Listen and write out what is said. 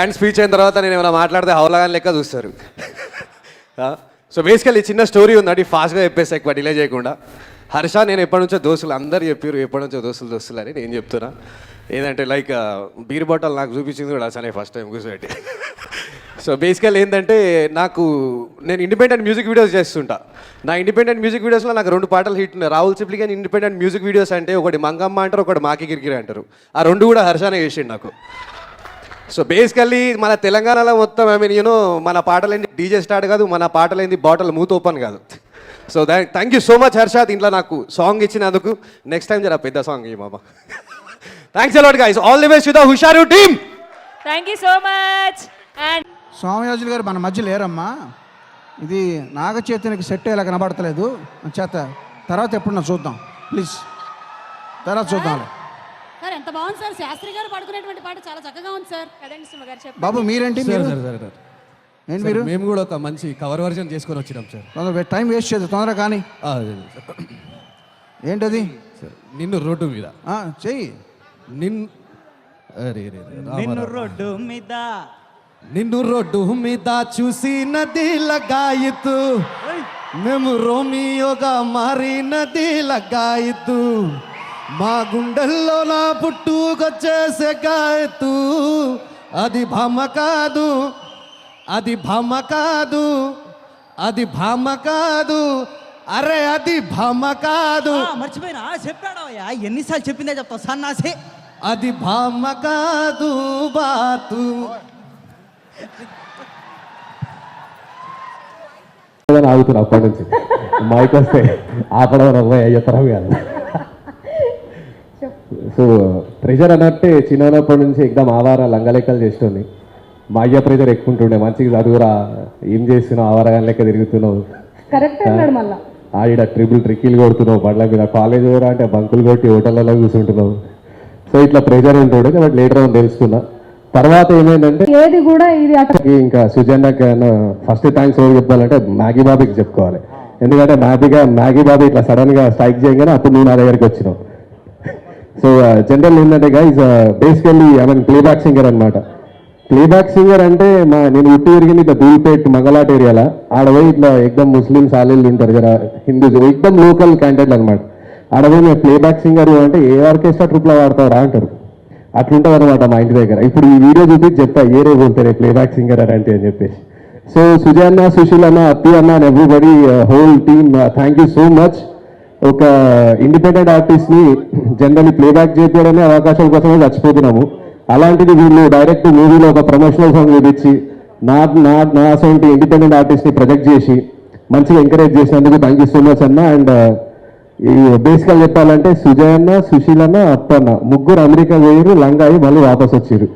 And speech అయిన తర్వాత నేను ఏమైనా మాట్లాడితే హౌలాగాని లెక్క చూస్తారు. సో బేసికల్లీ చిన్న స్టోరీ ఉందండి, ఫాస్ట్గా చెప్పేసి ఎక్కువ డిలే చేయకుండా. హర్ష నేను ఎప్పటి నుంచో దోస్తులు అందరు చెప్పారు, ఎప్పటి నుంచో దోస్తులు అని నేను చెప్తున్నా. ఏంటంటే లైక్ బీర్ బాటిల్ నాకు చూపించింది కూడా అసలే ఫస్ట్ టైం కూర్చోబెట్టి. సో బేసికల్ ఏంటంటే నేను ఇండిపెండెంట్ మ్యూజిక్ వీడియోస్ చేస్తుంటా. నా ఇండిపెండెంట్ మ్యూజిక్ వీడియోస్లో నాకు 2 పాటలు హిట్ ఉన్నాయి. Rahul Sipligunj independent music videos అంటే ఒకటి మంగమ్మ అంటారు, ఒకటి మాకి కిరికిరి అంటారు. ఆ 2 కూడా హర్షానే చేసిండు నాకు. సో బేసికల్లీ మన తెలంగాణలో మొత్తం మన పాటలేంది డీజే స్టార్ట్ కాదు, మన పాటలేంది బాటిల్ మూత ఓపెన్ కాదు. So thank you so much Harsha, దీంట్లో నాకు సాంగ్ ఇచ్చినందుకు. నెక్స్ట్ టైం జర పెద్ద సాంగ్ ఇవ్వ మామ. Thanks a lot guys, all the best to the Husharu team. Thank you so much. And Somayajulu గారు మన మధ్య లేరమ్మా, ఇది నాగ చైతన్యకి సెట్ అయ్యేలా కనబడతలేదు చేత. తర్వాత ఎప్పుడన్నా చూద్దాం ప్లీజ్, తర్వాత చూద్దాం. సార్ ఎంత బాగుంది సార్, శాస్త్రి గారు పాడుకునేటువంటి పాట చాలా చక్కగా ఉంది సార్. కదండి సుమ గారు చెప్పండి. బాబు మీరేంటి ఏంటి మీరు? మేము కూడా ఒక మంచి కవర్ వర్జన్ చేసుకొని వచ్చినాం సార్. తొందరగా టైం వేస్ట్ చేయదు, తొందరగా కానీ. ఏంటది? నిన్ను రోడ్డు మీద చెయ్యి. నిన్ను రోడ్డు మీద చూసి నది లగాయితు, మేము రోమియోగా మారి నది లగాయితు, మా గుండెల్లో నా పుట్టుకొచ్చేసే గాయతు. అది భామ కాదు, అది భామ కాదు, అది భామ కాదు, అరే అది భామ కాదు. మర్చిపోయినా చెప్పాడు, ఎన్నిసార్లు చెప్పిందే చెప్తావు సన్నాసి. అది భామ కాదు బాతు. ఆగుతున్నా అప్పటి నుంచి మైక్ వస్తే ఆపడం అయ్యతరం కాదు. సో ప్రెషర్ అన్నట్టే చిన్నప్పటి నుంచి ఎగ్దాం ఆవార లంగలెక్కలు చేస్తుంది. మా అయ్య ప్రెషర్ ఎక్కువ ఉంటుండే, మంచిగా చదువురా, ఏం చేస్తున్నావు, ఆవారగా లెక్క తిరుగుతున్నావు, ఆడ ట్రికీలు కొడుతున్నావు బండ్ల మీద, కాలేజ్ ఊరా అంటే బంకులు కొట్టి హోటళ్ళలో కూర్చుంటున్నావు. సో ఇట్లా ప్రెషర్ ఉంటుండే, బట్ లేటర్ అని తెలుసుకున్నా. తర్వాత ఏమైందంటే ఇంకా సుజన్నకి ఫస్ట్ థ్యాంక్స్ ఎవరు చెప్పాలంటే మ్యాగీ బాబీకి చెప్పుకోవాలి. ఎందుకంటే మ్యాగీ బాబీ ఇట్లా సడన్గా స్ట్రైక్ చేయగానే అప్పుడు నువ్వు నా దగ్గరికి వచ్చినావు. సో జనరల్ ఏంటంటే గైజ్ బేసికల్లీ ప్లేబ్యాక్ సింగర్ అనమాట. ప్లేబ్యాక్ సింగర్ అంటే నేను ఉట్టి తిరిగింది ఇట్లా దూల్పేట్ మంగళాట్ ఏరియాలో. ఆడపోయి ఇట్లా ఎక్దమ్ ముస్లిమ్స్ ఆలీలు ఉంటారు జర, హిందూస్ ఎక్దమ్ లోకల్ క్యాండిడేట్లు అనమాట. ఆడపోయి మేము ప్లేబ్యాక్ సింగర్ అంటే ఏ ఆర్కెస్ట్రా ట్రూప్లో వాడతారా అంటారు. అట్లుంటుంది అనమాట మా ఇంటి దగ్గర. ఇప్పుడు ఈ వీడియో చూపించి చెప్తా ఏ రేపు పోతారు ప్లేబ్యాక్ సింగర్ అంటే అని చెప్పేసి. సో సుజాన్న, సుశీల్ అన్న, అత్తి అన్న and everybody, whole team, thank you so much. ఒక ఇండిపెండెంట్ ఆర్టిస్ట్ని జనరల్లీ ప్లేబ్యాక్ చేయడమే అవకాశాల కోసమే చచ్చిపోతున్నాము. అలాంటిది వీళ్ళు డైరెక్ట్ మూవీలో ఒక ప్రమోషనల్ సాంగ్ చూపించి నా సొంత ఇండిపెండెంట్ ఆర్టిస్ట్ని ప్రొజెక్ట్ చేసి మంచిగా ఎంకరేజ్ చేసినందుకు థ్యాంక్ యూ సో మచ్ అన్న. అండ్ ఈ బేసిక్గా చెప్పాలంటే సుజయ్ అన్న, సుశీల్ అన్న, అప్పన్న ముగ్గురు అమెరికా పోయారు, లంగాయి మళ్ళీ వాపస్ వచ్చారు.